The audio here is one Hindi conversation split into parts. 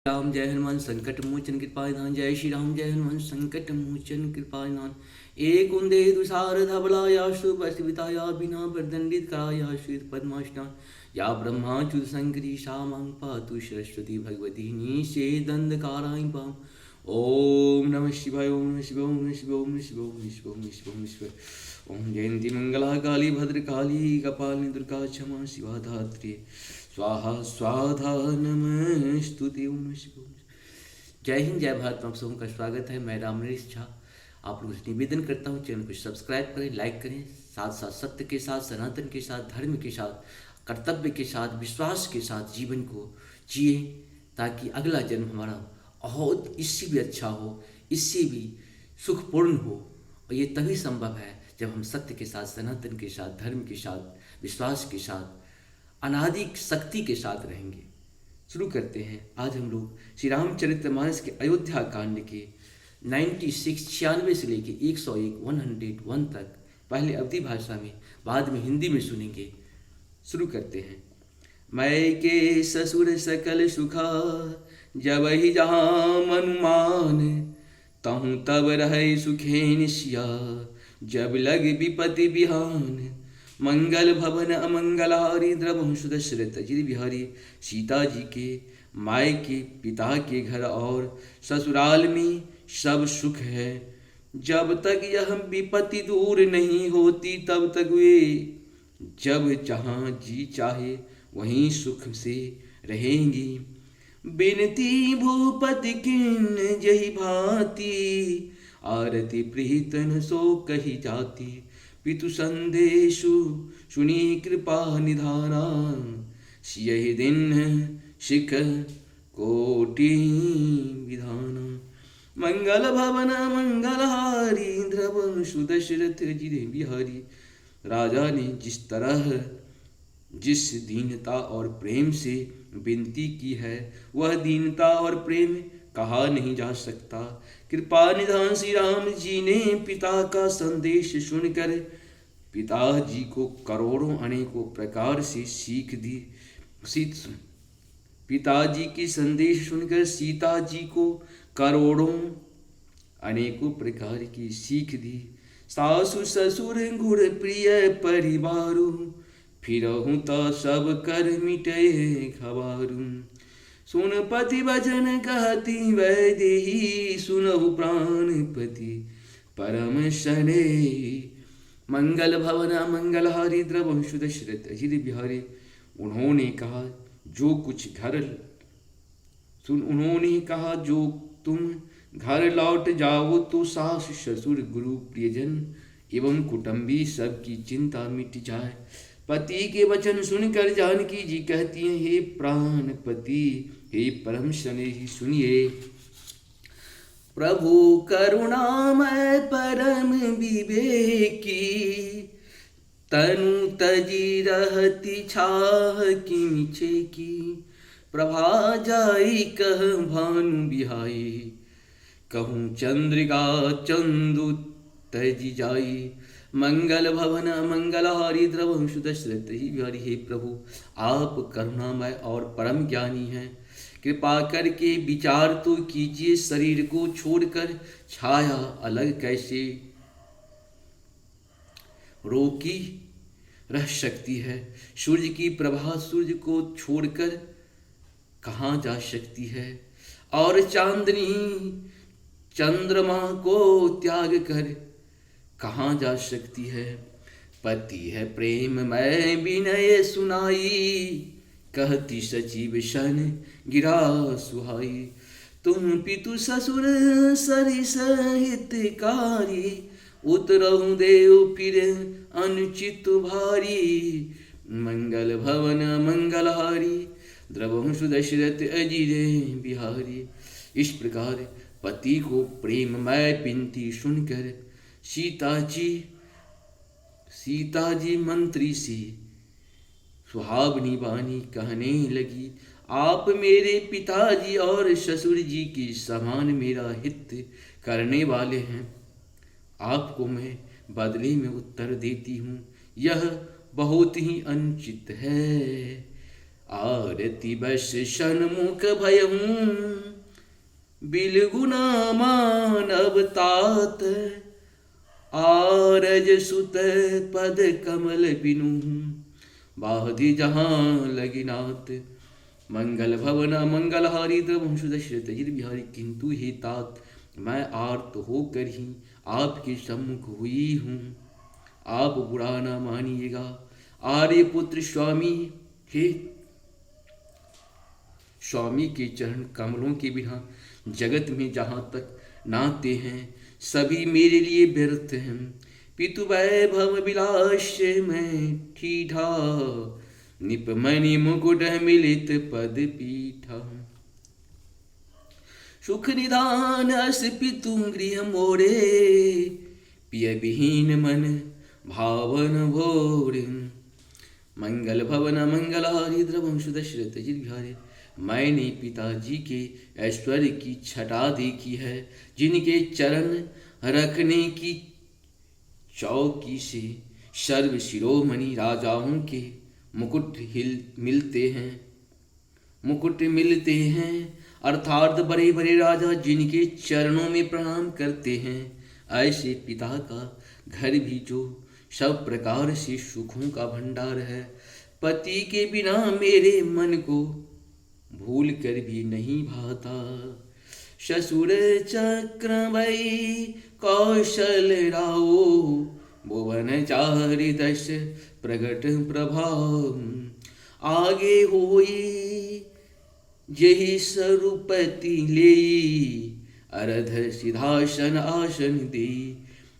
राम जय हनुमान संकट मोचन कृपानिधान। जय श्री राम जय हनुमान संकट मोचन कृपानिधान। एक उन्दे दुसार धबलायाशु बसविताया बिना प्रदंडित कराया श्वेत पद्मासनान। या ब्रह्माच्युत शंकरी सा मां पातु सरस्वती भगवती निषेदंधकाराय पाम। ओम नमः शिवाय ओम नमः शिवाय ओम नमः शिवाय ओम नमः शिवाय ओम नमः शिवाय ओम नमः शिवाय ओम नमः शिवाय। ओम जयंती मंगला काली भद्रकाली कपालिनी दुर्गा क्षमा शिवा धात्री स्वाहा स्वाधा नमस्तुते। ओम नमः शिवाय। जय हिंद जय भारत। आप सबों का स्वागत है। मैं राम नरेश झा आप लोगों से निवेदन करता हूँ चैनल को सब्सक्राइब करें, लाइक करें, साथ साथ सत्य के साथ, सनातन के साथ, धर्म के साथ, कर्तव्य के साथ, विश्वास के साथ जीवन को जिए, ताकि अगला जन्म हमारा बहुत इससे भी अच्छा हो, इससे भी सुखपूर्ण हो। और ये तभी संभव है जब हम सत्य के साथ, सनातन के साथ, धर्म के साथ, विश्वास के साथ, अनादि शक्ति के साथ रहेंगे। शुरू करते हैं। आज हम लोग श्री रामचरितमानस के अयोध्या कांड के 96 से लेके 101 तक पहले अवधी भाषा में, बाद में हिंदी में सुनेंगे। शुरू करते हैं। मैं के ससुर सकल सुखा जब ही जहाँ मनुमान, तहु तब रहे सुखेन सिया जब लग विपति बिहान। मंगल भवन अमंगलहारी द्रवंश दशरथ अजित बिहारी। सीता जी के माय के पिता के घर और ससुराल में सब सुख है। जब तक यह विपत्ति दूर नहीं होती तब तक वे जब जहाँ जी चाहे वहीं सुख से रहेंगी। बिनती भूपति किन जही भांति, आरती प्रीतन सो कही जाती। पितु संदेशु सुनी कृपा निधाना, यही दिन शिख कोटि विधाना। मंगल भवन मंगलहारी द्रवंशु दशरथ जिरे बिहारी। राजा ने जिस तरह जिस दीनता और प्रेम से विनती की है, वह दीनता और प्रेम कहा नहीं जा सकता। कृपा निधान श्री राम जी ने पिता का संदेश सुनकर पिताजी को करोड़ों अनेकों प्रकार से सीख दी। पिताजी की संदेश सुनकर सीता जी को करोड़ों अनेकों प्रकार की सीख दी। सासु ससुर गुर प्रिय परिवारु, फिरहूँ तो सब कर मिटे खबारू। सुन पति वचन कहती वैदेही, सुनहु प्राणपति परम शने। मंगल भवन मंगलहारी द्रवंशु दशरथ अजित बिहारी। उन्होंने कहा जो तुम घर लौट जाओ तो सास ससुर गुरु प्रियजन एवं कुटुंबी सबकी चिंता मिट जाए। पति के वचन सुनकर जानकी जी कहती हैं, हे प्राणपति, हे परम स्नेही, सुनिए। प्रभु करुणामय परम विवेकी, तनु तजी रहती छाह की मिछे की। प्रभा जाई कह भानु बिहाई, कहूँ चंद्रिका चंदु तजी जाई। मंगल भवन मंगलहारी द्रवंशु दशरथ ही बिहारी। हे प्रभु, आप करुणामय और परम ज्ञानी हैं। कृपा करके विचार तो कीजिए, शरीर को छोड़कर छाया अलग कैसे रोकी रह सकती है। सूर्य की प्रभा सूर्य को छोड़कर कहाँ जा सकती है, और चांदनी चंद्रमा को त्याग कर कहाँ जा सकती है। पति है प्रेम मैं विनय सुनाई, कहती सचिव सन गिरा सुहाई। तुम पितु ससुर सरिस हितकारी, उतरहु देव फिर अनुचित भारी। मंगल भवन मंगलहारी द्रवंशु दशरथ अजिरे बिहारी। इस प्रकार पति को प्रेममय विनती सुनकर सीता जी मंत्री से सुहावनी वाणी कहने लगी, आप मेरे पिताजी और ससुर जी के समान मेरा हित करने वाले हैं। आपको मैं बदले में उत्तर देती हूँ, यह बहुत ही अनुचित है। आरती बस सन्मुख भयहूँ, बिलगुना मानव तात, आरज सुत पद कमल बिनु, बाधि जहाँ लगी नाथ। मंगल भवन मंगलहारी द्रवंशु दशरथ अजित बिहारी, किंतु हे तात मैं आर्त होकर ही आपके सम्मुख हुई हूँ, आप बुरा न मानिएगा। आर्य पुत्र स्वामी, हे स्वामी के चरण कमलों के बिना जगत में जहाँ तक नाते हैं सभी मेरे लिए व्यर्थ हैं। पितु वैभव विलास में ठीठा, निपमणि मुकुट मिलित पद पीठा। सुख निधान अस पितु गृह मोरे, पिय विहीन मन भावन भोरे। मंगल भवन मंगलहारी द्रवंशु दशरथ अजित बिहारी, मैंने पिताजी के ऐश्वर्य की छटा देखी है, जिनके चरण रखने की चौकी से सर्व शिरोमणि राजाओं के मुकुट मिलते हैं, अर्थात बड़े बड़े राजा जिनके चरणों में प्रणाम करते हैं। ऐसे पिता का घर भी जो सब प्रकार से सुखों का भंडार है, पति के बिना मेरे मन को भूल कर भी नहीं भाता। ससुर चक्रवै कौशल राओ, भुवन चारि दश प्रगट प्रभाव। आगे होई जेहि सरुपति लेई, अरध सिधासन आसन दे।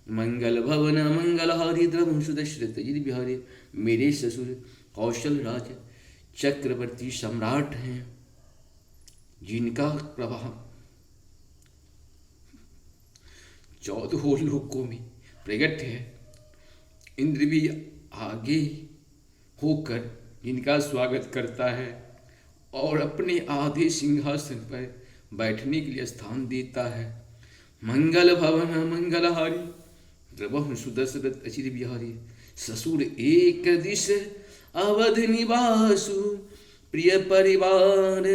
मंगल भवन मंगलहारी द्रवंशु दशरथ अजित बिहारी, मेरे ससुर कौशल राज चक्रवर्ती सम्राट हैं, जिनका प्रभाव 14 लोकों में प्रकट है। इंद्र भी आगे होकर जिनका स्वागत करता है और अपने आधे सिंहासन पर बैठने के लिए स्थान देता है। मंगल भवन मंगलहारी द्रवंशु दशरथ अजित बिहारी, ससुर एक दिश अवध निवासु, प्रिय परिवार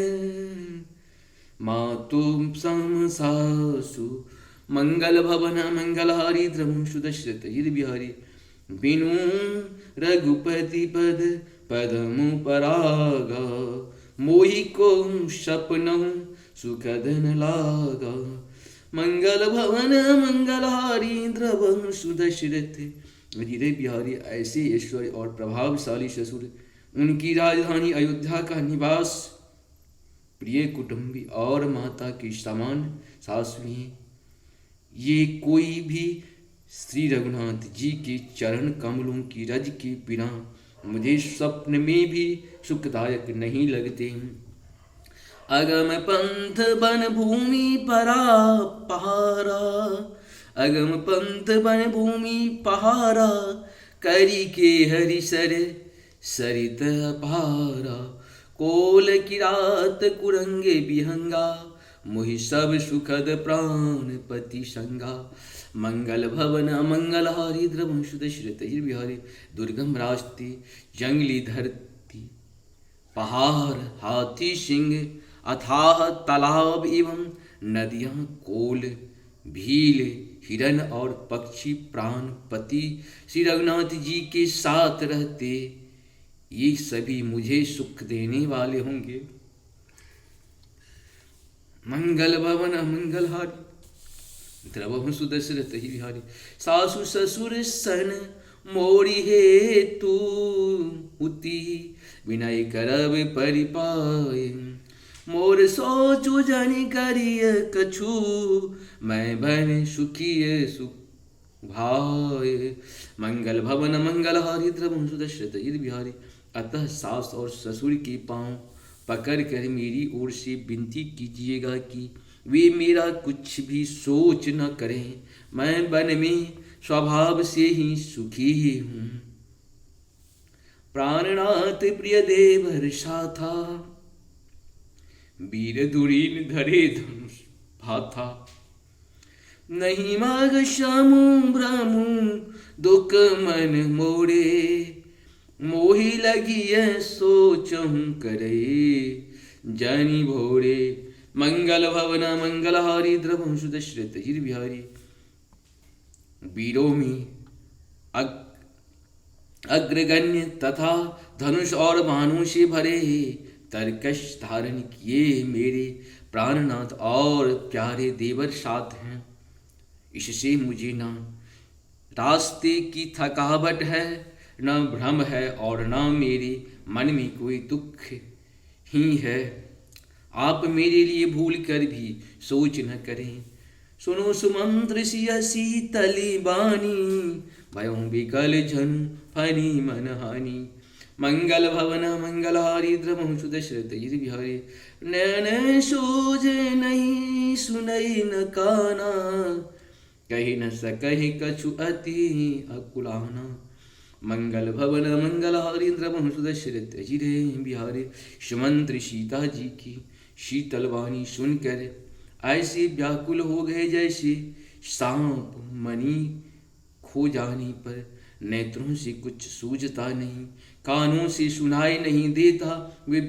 मातु सम सासु। मंगल भवन मंगलहारी द्रवंशु दशरथ अजित बिहारी, बिनु रघुपति पद पदमु परागा, मोहि को सपनहु सुखद न लागा। मंगल भवन मंगलहारी द्रवंशु दशरथ अजित बिहारी, ऐसे ऐश्वर्य और प्रभावशाली ससुर, उनकी राजधानी अयोध्या का निवास, प्रिय कुटुंबी और माता के समान सासुएं, ये कोई भी श्री रघुनाथ जी के चरण कमलों की रज के बिना मुझे स्वप्न में भी सुखदायक नहीं लगते। अगम पंथ बन भूमि परा पहारा, अगम पंथ बन भूमि पहारा, करी के हरिसर सरित अपारा। कोल किरात कुरंगे विहंगा, मुहि सब सुखद प्राण पति संगा। मंगल भवन मंगलहारी द्रवंशु दशरथ अजित बिहारी, दुर्गम रास्ते जंगली धरती पहाड़, हाथी सिंह अथाह तालाब एवं नदियाँ, कोल भील हिरन और पक्षी प्राण पति श्री रघुनाथ जी के साथ रहते, ये सभी मुझे सुख देने वाले होंगे। मंगल भवन मंगलहारी द्रवंशु दशरथ अजित बिहारी, सासु ससुर सन मोरी हेतु, उति विनय करब परिपाय। मोर सोचु जनि करिय कछु, मैं बन सुखिय सुख भाय। मंगल भवन मंगलहारी द्रवंशु दशरथ अजित बिहारी, अतः सास और ससुर के पांव पकड़ कर मेरी ओर से विनती कीजिएगा कि वे मेरा कुछ भी सोच न करें। मैं वन में स्वभाव से ही सुखी हूँ। प्राणनाथ प्रिय देव हर्षा था, वीर दुरीन धरे धनुष भाथा। नहीं माग श्यामु ब्राह्मु दुख मन मोरे, मोही लगी है सोचहु करे, जनि भोरे मंगल भवन मंगलहारी, द्रवहु सुदशरथ जिर बिहारी। वीरों में अग्रगण्य तथा धनुष और बाणों से भरे तरकश धारण किए मेरे प्राणनाथ और प्यारे देवर साथ हैं। इससे मुझे न रास्ते की थकावट है, न भ्रम है और न मेरे मन में कोई दुख ही है। आप मेरे लिए भूल कर भी सोच न करें। सुनो सुमंत्र सिया शीतली बानी, भयों विकल झन फनी मन हानि। मंगल भवन मंगलहारी, द्रवहु सुदशरथ जिर बिहारी। नैन सोझ नहीं सुनई न काना, कही न सकहि कछु अति अकुलाना। मंगल भवन मंगलहारी, द्रवहु सुदशरथ जिर बिहारी। सुमंत्र सीता जी की शीतल वाणी सुनकर ऐसे व्याकुल हो गए जैसे सांप मणि खो जाने पर नेत्रों से कुछ सूझता नहीं, कानों से सुनाई नहीं देता। वे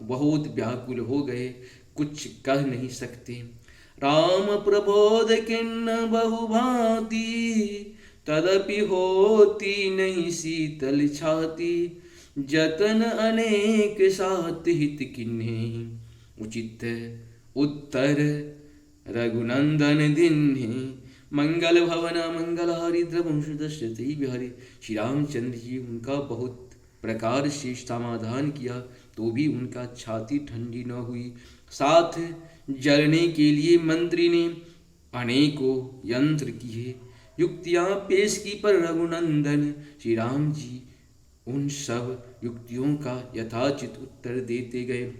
बहुत व्याकुल हो गए, कुछ कह नहीं सकते। राम प्रबोध किन्न बहुभांति, तदपि होती नहीं शीतल छाती। जतन अनेक सात हित किन्हे, उचित उत्तर रघुनंदन दिन्हे। मंगल भवन मंगलहारी, द्रवहु सुदशरथ जिर बिहारी। श्री रामचंद्र जी उनका बहुत प्रकार से समाधान किया तो भी उनका छाती ठंडी न हुई। साथ जलने के लिए मंत्री ने अनेकों यंत्र किए, युक्तियां पेश की, पर रघुनंदन श्री राम जी उन सब युक्तियों का यथाचित उत्तर देते गए।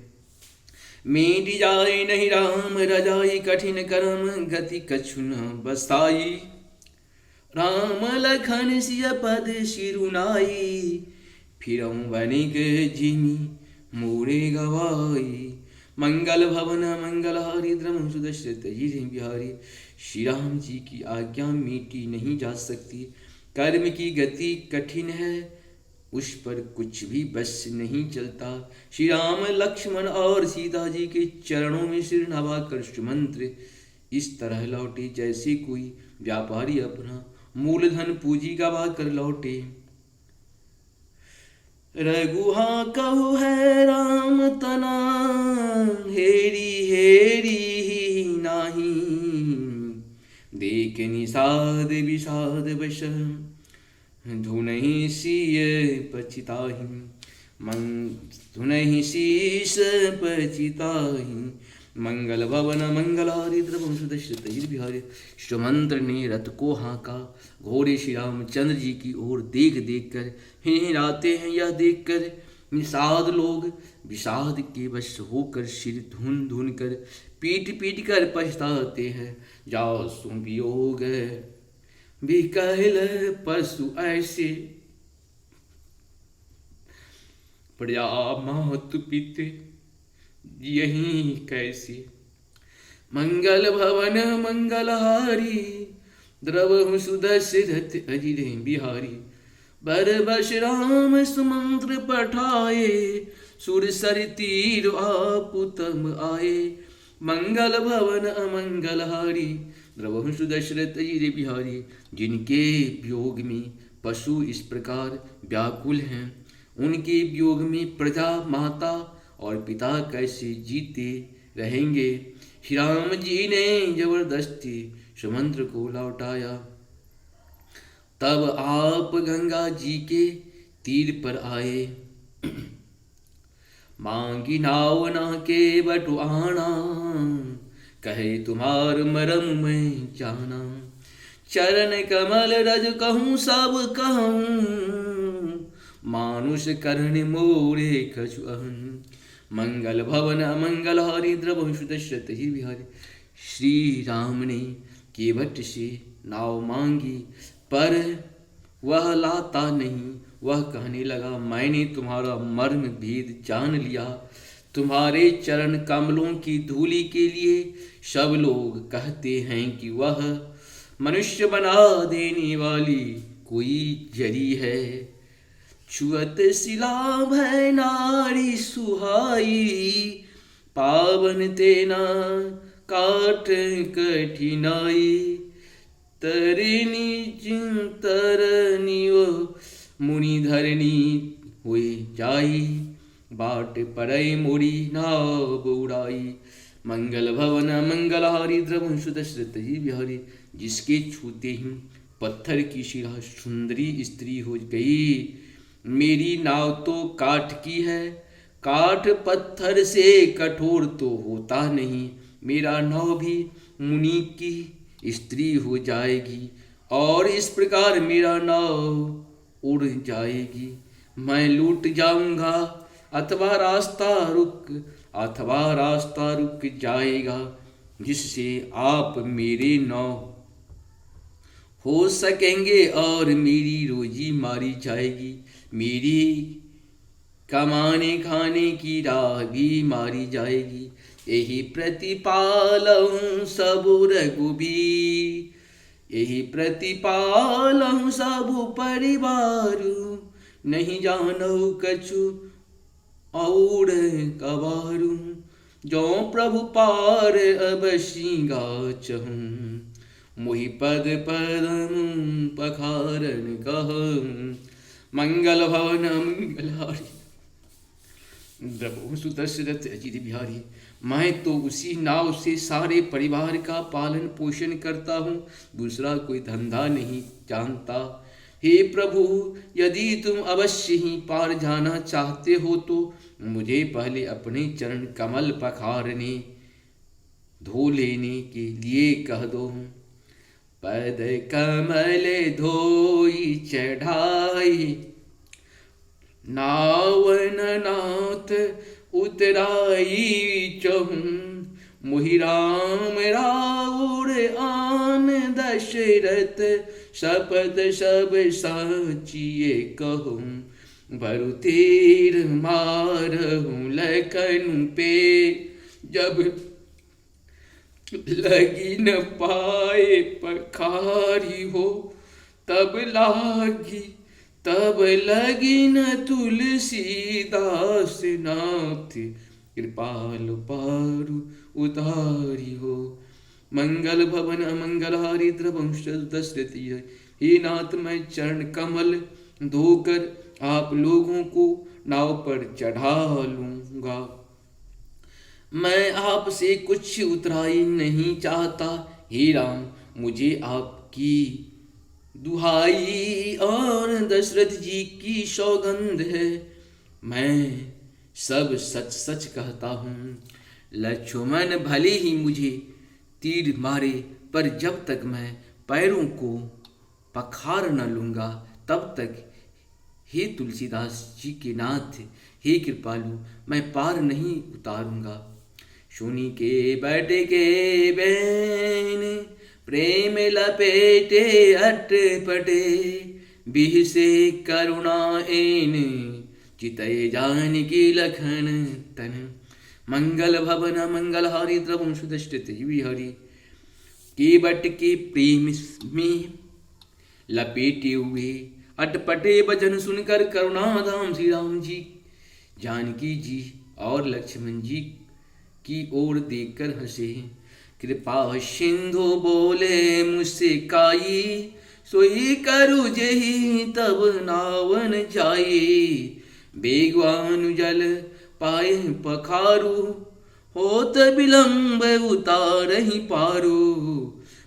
मेरी जाए नहीं राम रजाई, कठिन कर्म गति कछु न बसाई। राम लखन सिय पद शिरुनाई, फिरऊं बनिक जिमि मोरे गवाई। मंगल भवन मंगलहारी, द्रवहु सुदशरथ जिर बिहारी। श्री राम जी की आज्ञा मीटी नहीं जा सकती। कर्म की गति कठिन है, उस पर कुछ भी बस नहीं चलता। श्री राम लक्ष्मण और सीता जी के चरणों में सिर नवाकर सुमंत्र इस तरह लौटे जैसे कोई व्यापारी अपना मूलधन पूंजी गवा कर लौटे। रघुहा कहु है राम तना, हेरी हेरी ही नाही। देख निषाद विषाद वश, धुनहि सिय पछिताहि। धुनहि शीस पछिताहि। मंगल भवन मंगलहारी, द्रवहु सुदशरथ जिर बिहारी। सुमंत्र ने रथ को हाँका। घोड़े श्री रामचंद्र जी की ओर देख देख कर हिराते हैं। यह देख कर निषाद लोग विषाद के वश होकर सिर धुन धुन कर पीट पीट कर पछताते हैं। जाओ सुवियोग भी कहल पशु ऐसे, प्रजा मात पिते यही कैसे। मंगल भवन मंगलहारी, द्रवहु सुदशरथ जिर बिहारी। बर बस राम सुमंत्र पठाए, सुरसर तीर आपुतम आए। मंगल भवन अमंगलहारी, द्रवहु सुदशरथ जिर बिहारी। जिनके वियोग में पशु इस प्रकार व्याकुल हैं, उनके वियोग में प्रजा माता और पिता कैसे जीते रहेंगे। श्री राम जी ने जबरदस्ती सुमंत्र को लौटाया। तब आप गंगा जी के तीर पर आए। मांगी नाव ना के बटुआना, कहे तुम्हार मरम मैं जाना। चरण कमल रज कहूँ सब कहूँ, मानुष कर्ण मोरे कछु अहन। मंगल भवन मंगलहारी, द्रवहु सुदशरथ जिर बिहारी। श्री राम ने केवट से नाव मांगी, पर वह लाता नहीं। वह कहने लगा, मैंने तुम्हारा मर्म भेद जान लिया। तुम्हारे चरण कमलों की धूलि के लिए सब लोग कहते हैं कि वह मनुष्य बना देने वाली कोई जरी है। छुअत शिला भय नारी सुहाई, पावन तेना काट कठिनाई, तरनी चिंतरनियो मुनि धरनी हुए जाई, बाट परई मोड़ी नाव उड़ाई। मंगल भवन मंगलहारी द्रवंशु दशरथ जी बिहारी, जिसके छूते ही पत्थर की शिला सुंदरी स्त्री हो गई। मेरी नाव तो काठ की है, काठ पत्थर से कठोर तो होता नहीं, मेरा नाव भी मुनि की स्त्री हो जाएगी और इस प्रकार मेरा नाव उड़ जाएगी। मैं लूट जाऊंगा अथवा रास्ता रुक जाएगा, जिससे आप मेरे नाव हो सकेंगे और मेरी रोजी मारी जाएगी। मेरी कमाने खाने की राह भी मारी जाएगी। यही प्रतिपालहूँ सबु रघुबीर, यही प्रतिपालहूँ सबु परिवारु, नहीं जानहु कछु और कबारू। जो प्रभु पार अबसी गाचहूँ, मोहि पद पदम पखारन कहूँ। मंगल भवन मंगलहारी द्रवंशु दशरथ अजित बिहारी, मैं तो उसी नाव से सारे परिवार का पालन पोषण करता हूँ, दूसरा कोई धंधा नहीं जानता। हे प्रभु, यदि तुम अवश्य ही पार जाना चाहते हो तो मुझे पहले अपने चरण कमल पखारने धो लेने के लिए कह दो। पद कमल धोई चढ़ाई, नावन नाथ उतराई चहूँ। मोहि राम राउर आन दशरथ, शपथ सब साचिए कहूँ। बरु तीर मारहूँ लखन पे, जब लगी न पाए पखारी हो, तब लगी न तुलसीदास नाथ, कृपाल पारु उतारी हो। मंगल भवन मंगलहारी द्रवंश दशरथ, हे नाथ, मैं चरण कमल धोकर आप लोगों को नाव पर चढ़ा लूंगा। मैं आपसे कुछ उतराई नहीं चाहता। हे राम, मुझे आपकी दुहाई और दशरथ जी की सौगंध है, मैं सब सच सच कहता हूँ। लक्ष्मण भले ही मुझे तीर मारे, पर जब तक मैं पैरों को पखार न लूँगा तब तक हे तुलसीदास जी के नाथ, हे कृपालु, मैं पार नहीं उतारूंगा। सुनी के बट के बैन, प्रेम लपेटे अटपटे, बिह से करुणा एन, चितय जानकी लखन तन। मंगल भवन मंगलहारी द्रवंशु दशरथ बिहारी, के बट के प्रेम में लपेटे हुए अटपटे भजन सुनकर करुणाधाम श्री राम जी, जानकी जी और लक्ष्मण जी की ओर देखकर हंसे। कृपा सिंधु बोले मुझसे काई, सोई करु जही तब नावन जाई। बेगवान जल पाए पखारू, होत विलंब उतारहि पारू।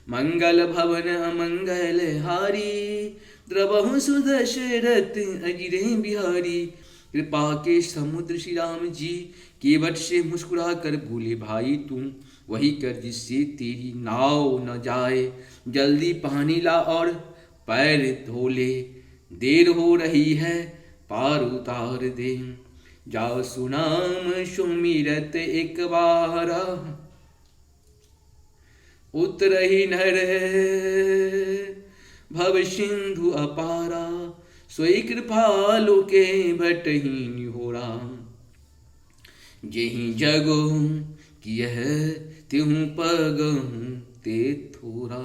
मंगल भवन अमंगल हारी, द्रवंशु दशरथ अजिरे बिहारी। कृपा के समुद्र श्री राम जी केवट से मुस्कुरा कर बोले, भाई तुम वही कर जिससे तेरी नाव न जाए। जल्दी पानी ला और पैर धो ले, देर हो रही है पार उतार दे। जाओ सुनाम सुमिरत एक बारा, उतरहि नर भव सिंधु अपारा। सोई कृपालु के भटहि निहोरा, जेहि जगो कियह तिहु पगहु ते थोरा।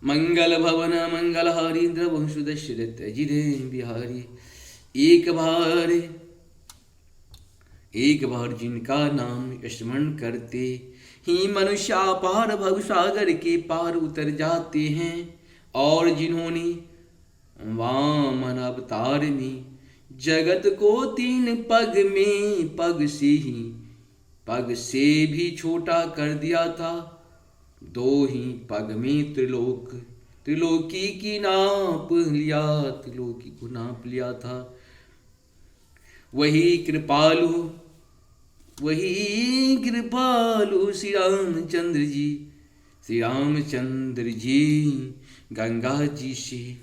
मंगल भवन मंगलहारी द्रवंशु दशरथ अजिरे बिहारी। एक बार जिनका नाम स्मरण करते ही मनुष्य पार भवसागर के पार उतर जाते हैं, और जिन्होंने वामन अवतार में जगत को 3 पग से भी छोटा कर दिया था, 2 ही पग में त्रिलोकी को नाप लिया था। वही कृपालु श्री रामचंद्र जी गंगा जी से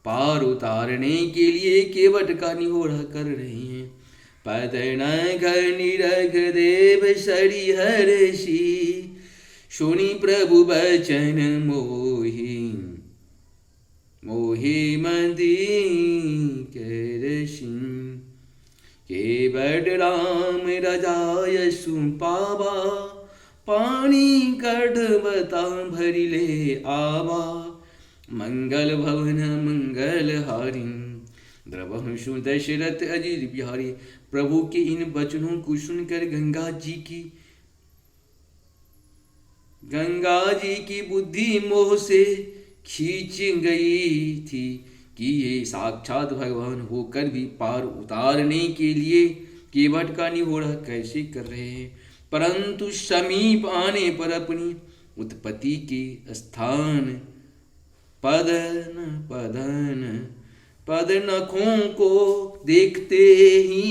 पार उतारने के लिए केवट का निहोरा कर रहे हैं। पदन निरख देव सरि हर्षि, सुनि प्रभु बचन मोहि मंदिर केवट राम रजाय सुपावा, पानी कढ़वता भरिले आवा। मंगल भवन मंगल हारी, द्रवहंसु दशरथ अजित बिहारी। प्रभु के इन वचनों को सुनकर गंगा जी की बुद्धि मोह से खींच गई थी कि ये साक्षात भगवान होकर भी पार उतारने के लिए केवट का निहोरा कैसे कर रहे हैं। परंतु समीप आने पर अपनी उत्पत्ति के स्थान पद नखों को देखते ही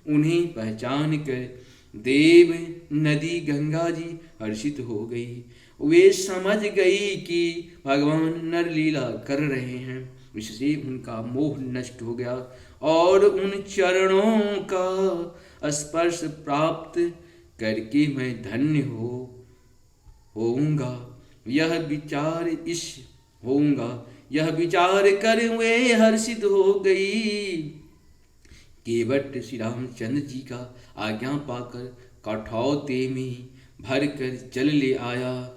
उन्हें पहचान कर देव नदी गंगा जी हर्षित हो गई। वे समझ गई कि भगवान नरलीला कर रहे हैं, इससे उनका मोह नष्ट हो गया और उन चरणों का स्पर्श प्राप्त करके मैं धन्य होऊंगा। यह विचार कर वे हर्षित हो गई। केवट श्री रामचंद्र जी का आज्ञा पाकर कठौते में भर कर जल ले आया।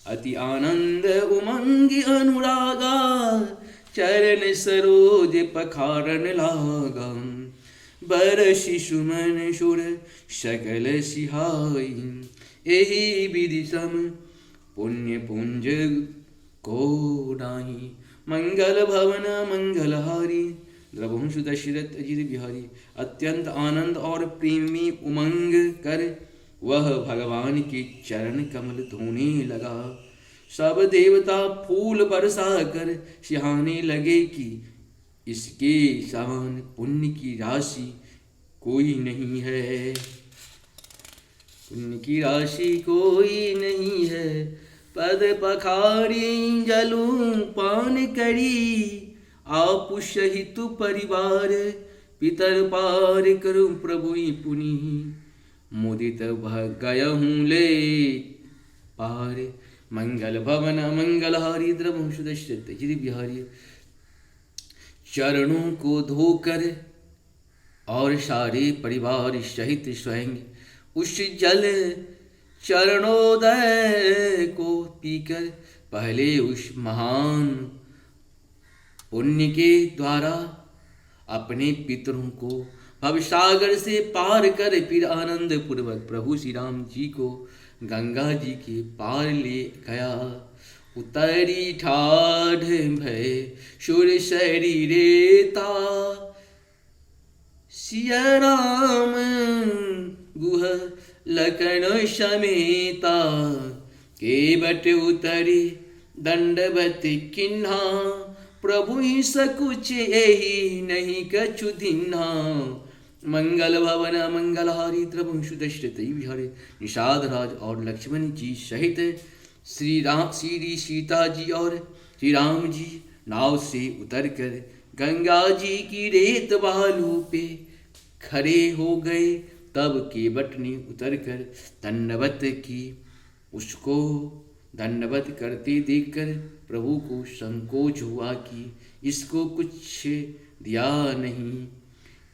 अति आनंद उमंग अनुरागा, चरण सरोज पखारन लागा। बर शिशु मन सुर सकल सिहाई, एहि विधि सम पुण्य पुंज को नाही। मंगल भवन मंगलहारी, द्रवहंसु दशरथ अजित बिहारी। अत्यंत आनंद और प्रेमी उमंग कर वह भगवान के चरण कमल धोने लगा। सब देवता फूल बरसा कर सिहाने लगे कि इसके समान पुण्य की राशि कोई नहीं है, पुण्य की राशि कोई नहीं है। पद पखारी जलू पान करी, आप सहित परिवार पितर पार करूं प्रभु पुनि। मुदित गयहूँ ले पार, मंगल भवन मंगलहारी। द्रवहंसु दशरथ अजित बिहारी। चरणों को धोकर और सारे परिवार सहित स्वयं उस जल चरणोदय को पीकर पहले उस महान पुण्य के द्वारा अपने पितरों को भवसागर से पार कर फिर आनंद पूर्वक प्रभु श्री राम जी को गंगा जी के पार ले गया। उतरी ठाढ़ भय सुर शरीरेता, सिया राम गुह लखन समेता। केवट उतरी दंडवत किन्हा, प्रभु ही सकुच यही नहीं कछु दिन्हा। मंगल भवन मंगलहारी। द्रवहंसु दशरथ बिहारी। निषाद राज और लक्ष्मण जी सहित श्री सीता जी और श्री राम जी नाव से उतरकर गंगा जी की रेत बालू पे खड़े हो गए। तब केवट ने उतरकर दंडवत की। उसको दंडवत करते देखकर प्रभु को संकोच हुआ कि इसको कुछ दिया नहीं।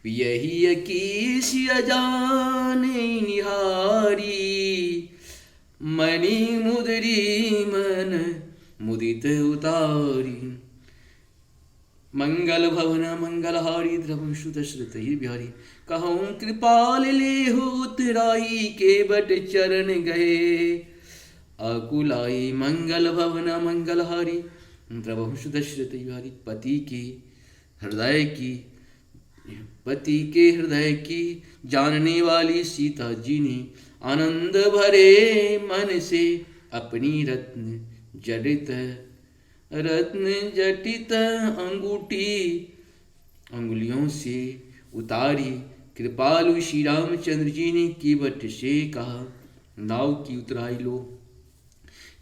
पियहि कीस अजाने निहारी, मणि मुदरी मन मुदित उतारी। मंगल भवन मंगलहारी द्रवम सुदश्रुत बिहारी। कहूँ कृपाल ले हो उतराई के बट चरण गए। अकुलाई मंगल भवन मंगलहारी द्रवम सुदश्रुत बिहारी। पति के हृदय की जानने वाली सीता जी ने आनंद भरे मन से अपनी रत्न जटित अंगुलियों से उतारी। कृपालु श्री रामचंद्र जी ने केवट से कहा, नाव की उतराई लो।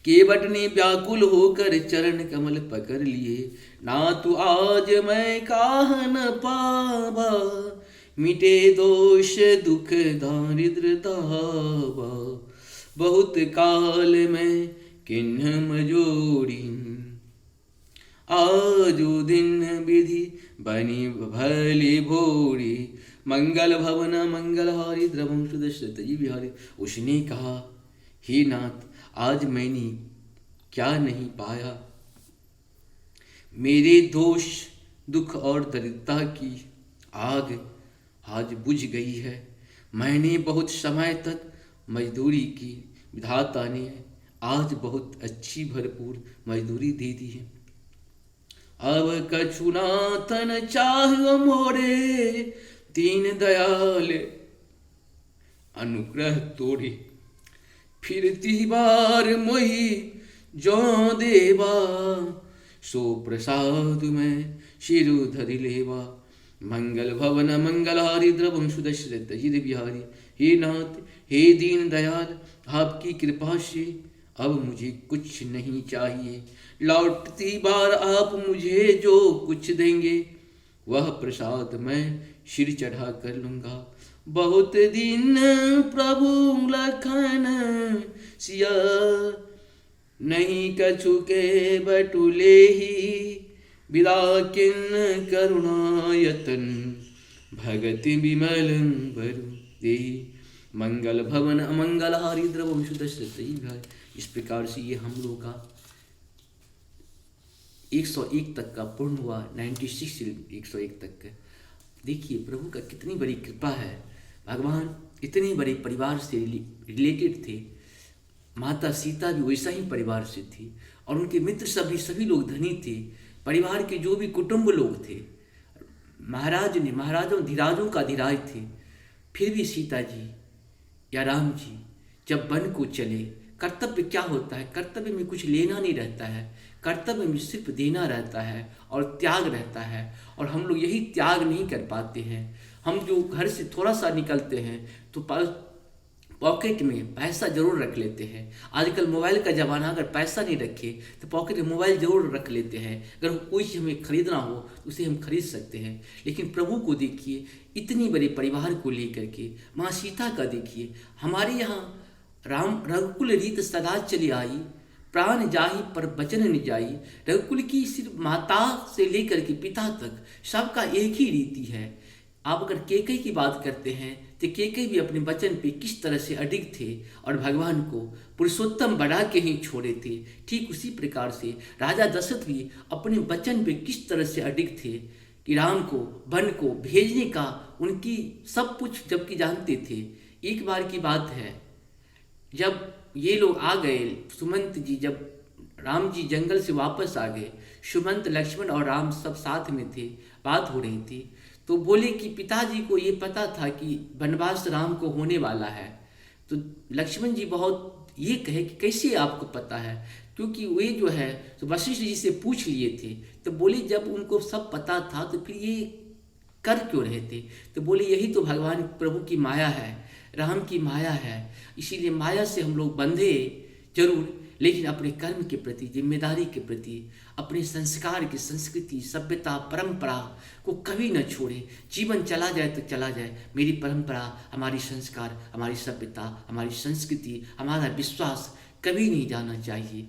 केवट ने व्याकुल होकर चरण कमल पकड़ लिए। ना तू आज मैं काह न पावा, मिटे दोष दुख दारिद्र दावा। बहुत काल में किन्ह मजोड़ी, आजो दिन विधि बनी भली भोरी। मंगल भवन मंगलहारी द्रवम सुदश्रुत बिहारी। उसने कहा, हे नाथ, आज मैंने क्या नहीं पाया। मेरे दोष दुख और दरिद्रता की आग आज बुझ गई है। मैंने बहुत समय तक मजदूरी की, विधाता ने आज बहुत अच्छी भरपूर मजदूरी दे दी है। अब कछु नाथन चाह मोरे, दीन दयाल अनुग्रह तोड़े। फिरती बार मोही जो देवा, सो प्रसाद में शिरु धरि लेवा। मंगल भवन मंगलहारी द्रवम सुदश्रुत बिहारी। हे नाथ, हे दीन दयाल, आपकी कृपा से अब मुझे कुछ नहीं चाहिए। लौटती बार आप मुझे जो कुछ देंगे, वह प्रसाद मैं सिर चढ़ा कर लूंगा। बहुत दिन प्रभु लखन सिया, नहीं कछु के बटुले ही। विदा किन करुणायतन, भगति विमल बरु देहि। मंगल भवन अमंगलहारी द्रवम सुदश्रुत। इस प्रकार से ये हम लोग का 101 तक का पूर्ण हुआ। 96 से 101 तक का। देखिए प्रभु का कितनी बड़ी कृपा है। भगवान इतने बड़े परिवार से रिलेटेड थे। माता सीता भी वैसा ही परिवार से थी और उनके मित्र सभी लोग धनी थे। परिवार के जो भी कुटुंब लोग थे, महाराजों धीराजों का धीराज थे। फिर भी सीता जी या राम जी जब वन को चले, कर्तव्य क्या होता है? कर्तव्य में कुछ लेना नहीं रहता है, कर्तव्य में सिर्फ देना रहता है और त्याग रहता है। और हम लोग यही त्याग नहीं कर पाते हैं। हम जो घर से थोड़ा सा निकलते हैं तो पॉकेट में पैसा जरूर रख लेते हैं। आजकल मोबाइल का ज़माना, अगर पैसा नहीं रखे तो पॉकेट में मोबाइल जरूर रख लेते हैं। अगर कोई चीज़ हमें खरीदना हो तो उसे हम खरीद सकते हैं। लेकिन प्रभु को देखिए, इतनी बड़े परिवार को लेकर के, माँ सीता का देखिए। हमारे यहाँ राम रघुकुल रीत सदा चली आई, प्राण जाहि पर बचन न जाई। रघुकुल की सिर्फ माता से लेकर के पिता तक सबका एक ही रीति है। आप अगर केकई की बात करते हैं तो केकई भी अपने वचन पे किस तरह से अडिग थे और भगवान को पुरुषोत्तम बना के ही छोड़े थे। ठीक उसी प्रकार से राजा दशरथ भी अपने वचन पे किस तरह से अडिग थे कि राम को वन को भेजने का उनकी सब कुछ जबकि जानते थे। एक बार की बात है, जब ये लोग आ गए, सुमंत जी, जब राम जी जंगल से वापस आ गए, सुमंत लक्ष्मण और राम सब साथ में थे, बात हो रही थी। तो बोले कि पिताजी को ये पता था कि वनवास राम को होने वाला है। तो लक्ष्मण जी बहुत ये कहे कि कैसे आपको पता है, क्योंकि वे जो है तो वशिष्ठ जी से पूछ लिए थे। तो बोले जब उनको सब पता था तो फिर ये कर क्यों रहे थे? तो बोले यही तो भगवान प्रभु की माया है, राम की माया है। इसीलिए माया से हम लोग बंधे जरूर, लेकिन अपने कर्म के प्रति, जिम्मेदारी के प्रति, अपने संस्कार की, संस्कृति, सभ्यता, परंपरा को कभी न छोड़े। जीवन चला जाए तो चला जाए, मेरी परंपरा, हमारी संस्कार, हमारी सभ्यता, हमारी संस्कृति, हमारा विश्वास कभी नहीं जाना चाहिए।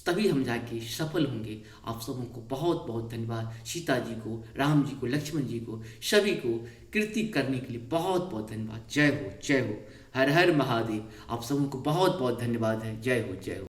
तभी हम जाके सफल होंगे। आप सबों को बहुत बहुत धन्यवाद। सीता जी को, राम जी को, लक्ष्मण जी को, सभी को कीर्ति करने के लिए बहुत बहुत धन्यवाद। जय हो, जय हो, हर हर महादेव। आप सबों को बहुत बहुत धन्यवाद है। जय हो, जय हो।